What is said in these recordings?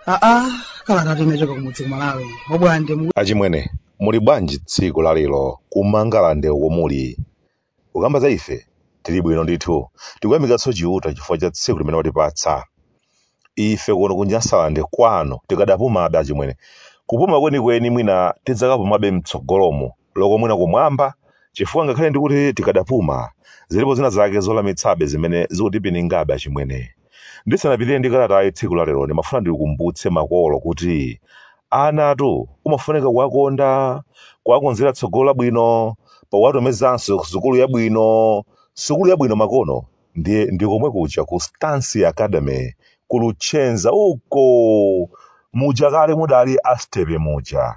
Kalata timechoka kumudzi ku Malawi. Bwande Achimwene, muli bwanji tsiku la lero ku Nyasalande uko muli? Kukamba za ife, tili bwino ndithu. Tikuyamikatso chiuta chifukwa cha tsiku limene watipatsa. Ife kuno ku Nyasalande kwano tikadapumabe achimwene. Kupuma kwenikweni mwina tidzakapumabe mtsogolomo loko mwina kumwamba chifukwa ngakhale ndikuti tikadapuma zilipo zina zake zolamitsabe zimene zikutipiningabe achimwene. Ndisanapitire ndi kalatayi tsiku la lero ndimafuna ndikumbutse makolo kuti anatu umafunika kuwakonda, kuwakonzera tsogolo labwino, pakuwatumizanso sukulu yabwino makono ndi komwe kuja ku Stansi Academy kulutchenza uko muja kale mudali astepe muja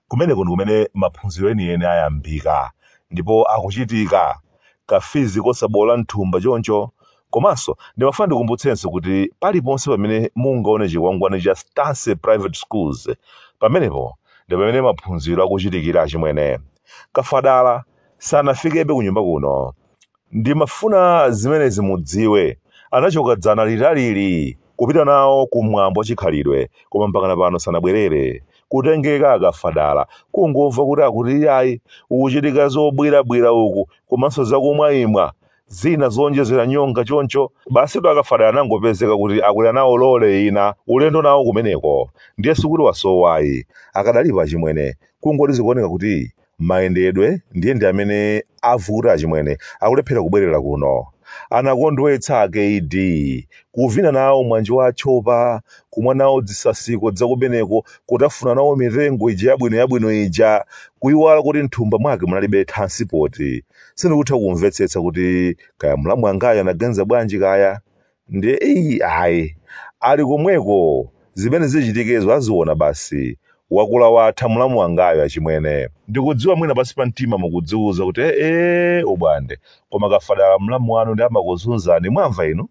kumeneko ndi kumene maphunziro enieni ayambika ndipo akuchitika kafizi kosabola nthumba choncho. Komanso ndimafuna ndikumbutsenso kuti paliponse pamene mungaone chikwangwani cha Stansi Private Schools pamenepo ndi pamene maphunziro akuchitikira achimwene. Kafadala sanafikebe kunyumba kuno, ndimafuna zimenezi mudziwe. Anachoka dzana litalili kupita nawo kumwambo wachikhalidwe koma mpakana pano sanabwerere kutengeka akafadala kungomva kuti akuti ayi ukuchitika zobwirabwira uku komanso zakumwayimwa zina zonjezera nyonga choncho. Basi akafadala nangopezeka kuti akuli nawo lole ina ulendo nawo kumeneko ndiye sikuti wasowayi akadalipa achimwene. Kungoti zikuoneka kuti mayendedwe ndiye ndi amene avuta achimwene akulephera kubwerera kuno. Anakondwetsa akeidi kuvina nawo mwanji wa chopa kumwa nawo zisasiko zakumeneko kutafuna nawo mitengo ija yabwino ija kuyiwala kuti nthumba mwake munalibe transport. Sindikutha kumvetsetsa kuti kaya mlamu angayo anaganiza bwanji kaya ndiye ayi ali komweko zimene zichitikezo aziona basi wakula watha mlamu wangayo achimwene. Ndikudziwa mwina pasi pa mtima mukudziuza kuti ubwande koma kafadala mlamu wanu ndi amakuzunzani mwamva inu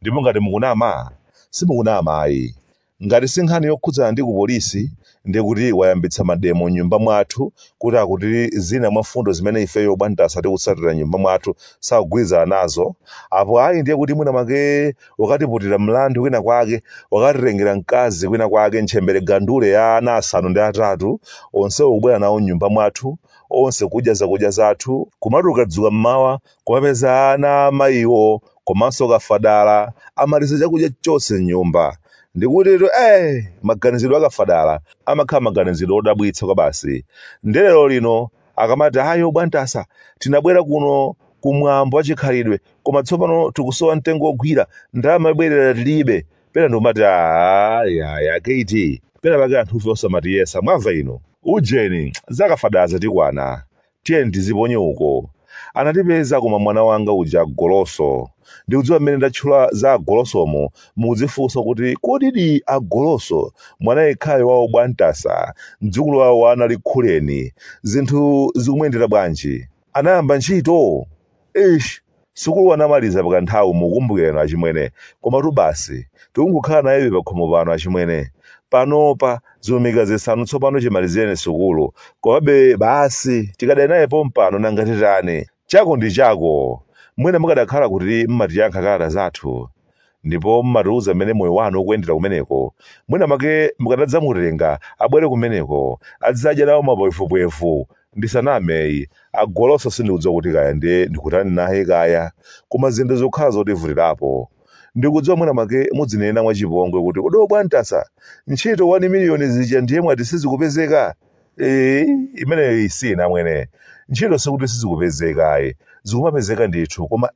ndipo ngati mukunama simukunama ayi. Ngati si nkhani yokhudzana ndi ku polisi ndikuti wayambitsa mademo nyumba mwathu kuti akuti zina mwa fundo zimene ifeyo bwanda asati kutsatira nyumba mwathu sakugwirizana nazo apo ayi ndiye kuti mwina make wakatiputira mlandu kwina kwake wakatitengera mkazi kwina kwake ntchembere gandule ya ana asanu ndi atatu onse kubwera nawo nyumba mwathu onse kudya zakudya zathu kumati ukadzuka mmawa kumapeza ana amayiwo komanso kafadala amaliza chakudya chonse m'nyumba. Ndikuti maganizidwe akafadala amakhala maganizidwe odabwitsa kwa basi. Ndelero lino akamati ayo bwantasa tinabwera kuno kumwambo wachikhalidwe koma tsopano tikusowa mtengo ogwira ndalama yobwerera tilibe pena ndikumati akeiti pena pake anthufe osamatiyesa mwamva ino ujeni zakafadala zatikwana tiye ndiziponye uko. Anatipeza koma mwana wanga uja agoloso. Ndikudziwa mmene ndatchula za agolosomo muzifunsa kuti kodidi agoloso mwana yekhayo wawo bwantasa mdzukulu wawo anali khuleni zinthu zikumuyendera bwanji. Anayamba ntchito sukulu anamaliza pakanthawi mukumbukirano achimwene komatu basi tikungokhala naye pakhomo pano achimwene. Panopa zilumika zisanu tsopano chimalizireni sukulu komabe basi tikadali naye pompano nangatitani chako ndi chako. Mwina mukadakhala kuti mmatiyankha kalata zathu ndipo mmatiuza mmene moyo wanu ukuyendera kumeneko mwina make mukadadzamutenga abwere kumeneko adzadya nawo mapwefupwefu ndisanameyi agoloso sindikudziwa kuti kaya ndiye ndikutani naye kaya koma zinthu zokhala zotivutirapo. Ndikudziwa mwina make mudzinena mwachipongwe kuti udo bwantasa ntchito 1 miliyoni zija ndiye mwati sizikupezeka. Imeneyo isina mwene ntchito sikuti sizikupezeka zikumapezeka ndithu koma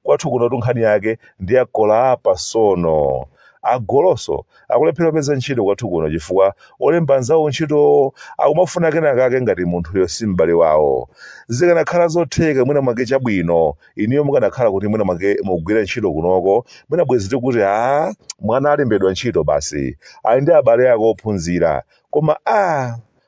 kwathu kuno nkhani yake ndi kolapasono. Agoloso akulephera kupeza ntchito kwathu kuno chifukwa olemba nzawo ntchito akumafuna kenakake ngati munthuyo si m'bale wawo. Zikanakhala zotheka mwina make chabwino iniyo mukanakhala kuti mwina make mugwira ntchito kunoko mwina bwezi tikuti mwana alembedwa ntchito basi ali ndi abale ako ophunzira koma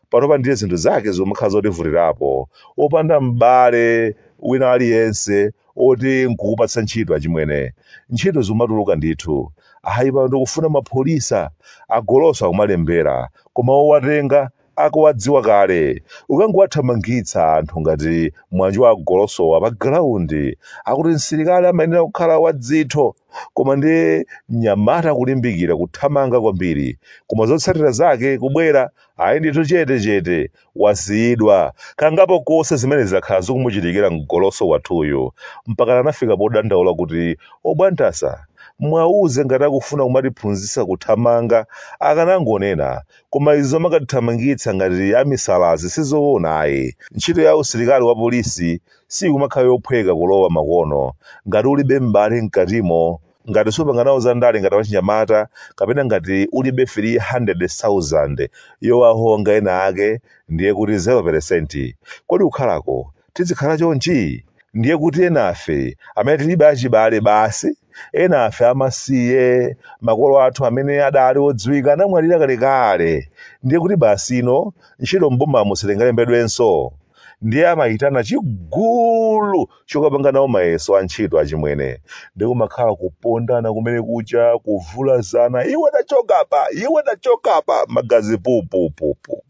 panopa ndiye zinthu zake zomakhala zotivutirapo opanda m'bale wina aliyense oti nkukupatsa ntchito achimwene. Ntchito zimatuluka ndithu pano ndikufuna mapolisa agoloso akumalembera koma owatenga akuwadziwa kale. Ukangowathamangitsa anthu ngati mwanji wa agolosowa pa ground akuti msilikali amayenera kukhala wadzitho, koma ndi Nyamata kulimbikira kuthamanga kwambiri, koma zotsatira zake kubwera ayi ndithu chete wasiyidwa. Kangapo konse zimene zakhala zikumuchitikira mgoloso wathuyu mpaka anafika podandaula kuti obwantasa mwauze ngati akufuna kumatiphunzitsa kuthamanga akanangonena, koma izo makatithamangitsa ngati amisalazi sizoona ayi. Ntchito ya usilikali wa polisi sikumakhala yophweka kulowa makono ngati ulibe mbali mkatimo, ngati supanganawo za ndale ngati Achinyamata, kapena ngati ulibe 300,000 yowahonga ena ake, ndiye kuti 0%. Kodi ukhalako tizikhala chonchi? Ndiye kuti enafe amene tilibe achibale basi, enafe amasiye, makolo athu amene adali odziwika anamwalira kalekale, ndiye kuti basi ino ntchito mbomamo silingalembedwenso. Ndiye amayitana chigulu chokapanga nawo mayeso a ntchito achimwene, ndi kumakhala kupondana kumene kucha, kuvulazana, iwe ndachokapa, magazi pupupupu.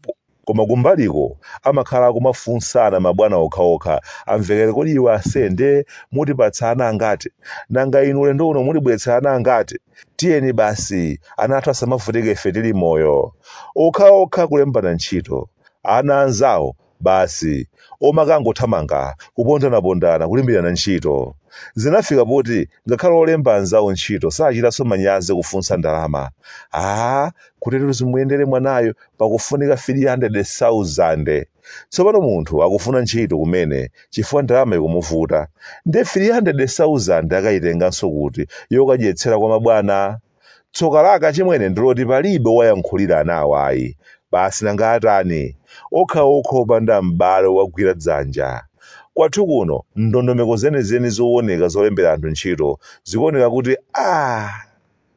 Koma kumbaliko amakhala akumafunsana mabwana okhaokha, amvekere kodi iwe asende mutipatsana angati, nanga inu ulendo uno mutibweretsana angati, tiyeni basi ana athu asamavutike ife tili moyo. Okhaokha kulembana ntchito, ana anzawo basi omakangothamanga kupondana kulimbirana ntchito. Zinafika poti ngakhale olemba anzawo ntchito sachitanso manyazi kufunsa ndalama. Kuti zimuyendere mwanayo pakufunika 300,000. Tsopano munthu akufuna ntchito kumene chifukwa ndalama ikumuvuta, ndi 300,000 akayitenganso kuti yokadyetsera kwa mabwana. Tsoka lake achimwene ndiloti palibe wayankhulira anawo ayi. Basi nanga atani okhaokha opanda m'bale wagwira dzanja. Kwathu kuno ndondomeko zenizeni zooneka zolembera anthu ntchito zikuoneka kuti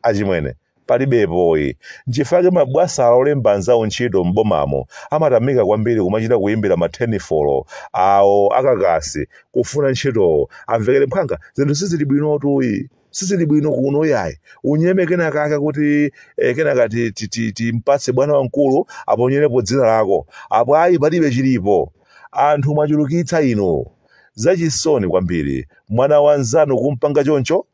achimwene palibepoyi. Nchifukwa mabwasala olemba anzawo ntchito m'bomamo amatamika kwambiri kumachita kuyimbira mathenifolo awo akakasi kufuna ntchito. Amvekere mphanga zinthu sizili bwinotuyi, sizili bwino kuno yayi. Unyeme kenakake kuti kenakati timpatse bwana wamkulu aponyerepo dzina lako, apo ayi palibe chilipo. Anthu mwachulukitsa ino zachisoni kwambiri. Mwana wanzanu kumpanga choncho,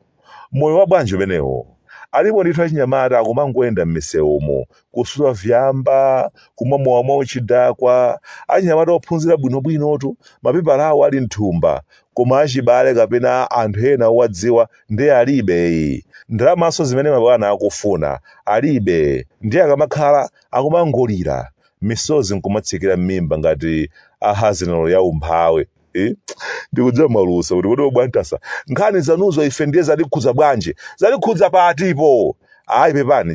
moyo wa bwanji umenewo. Alipo ndithu Achinyamata akumangoyenda m'misewumo, kusula vyamba, kumwa mowa uchidakwa. Achinyamata ophunzira bwinobwinotu, mapepala awo ali mthumba, koma achibale kapena anthu ena owadziwa ndi alibe. Ndalamaso zimene mabwana akufuna alibe, ndiye akamakhala akumangolira, misozi nkumatsikira m'mimba ngati ahazinalo ya umphawi. Ndikudziwa malusa kuti kodi obwantasa nkhani zanuzo ife ndiye zatikhudza bwanji, zatikhudza patipo. Ayi pepani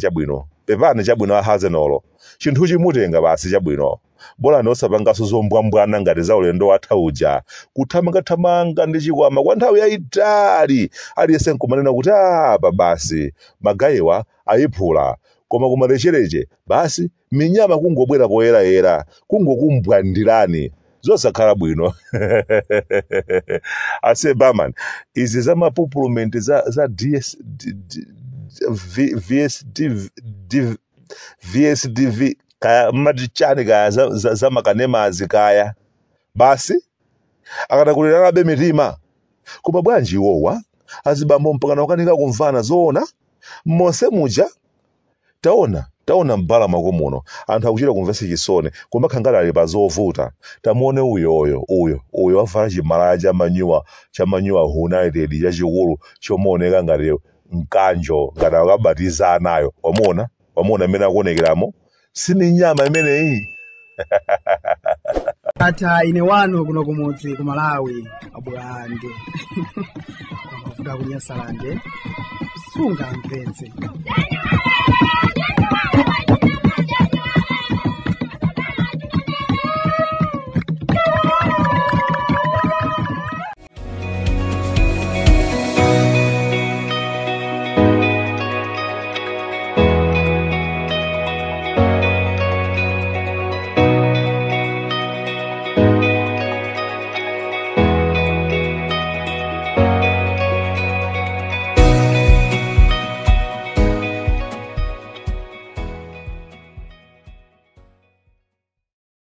chabwino ahazinalo, chinthu chimutenga basi chabwino. Bola nosapangaso zombwambwana ngati za ulendo watha uja, kuthamangathamanga ndi chikwama kwa nthawi yayitali, aliyense nkumanena kuti apa basi magayiwa ayiphula, koma kumalechereche basi minyama kungobwera poyerayera, kungokumbwandirani, zosakhala bwino. Ase Barman, izi za mapupulumenti za VSDV kaya matichani kaya za makanemazi kaya, basi akanakuliranabe mitima. Koma bwanji iwowa azibambo mpaka wakanika kumvana zoona mose muja. Taona mbala makomuno anthu akuchita kumvesa chisoni, koma khangala ali pa zovuta. Tamuone uyo wavala chimalaya chamanyuwa United chachikulu chomaoneka ngati mkanjo, ngati akabatiza anayo. Wamona amene akuonekeramo sini nyama imeneyi. Ata ine wanu kuno kumudzi ku Malawi abwande kuda ku Nyasalande sunga mvetse.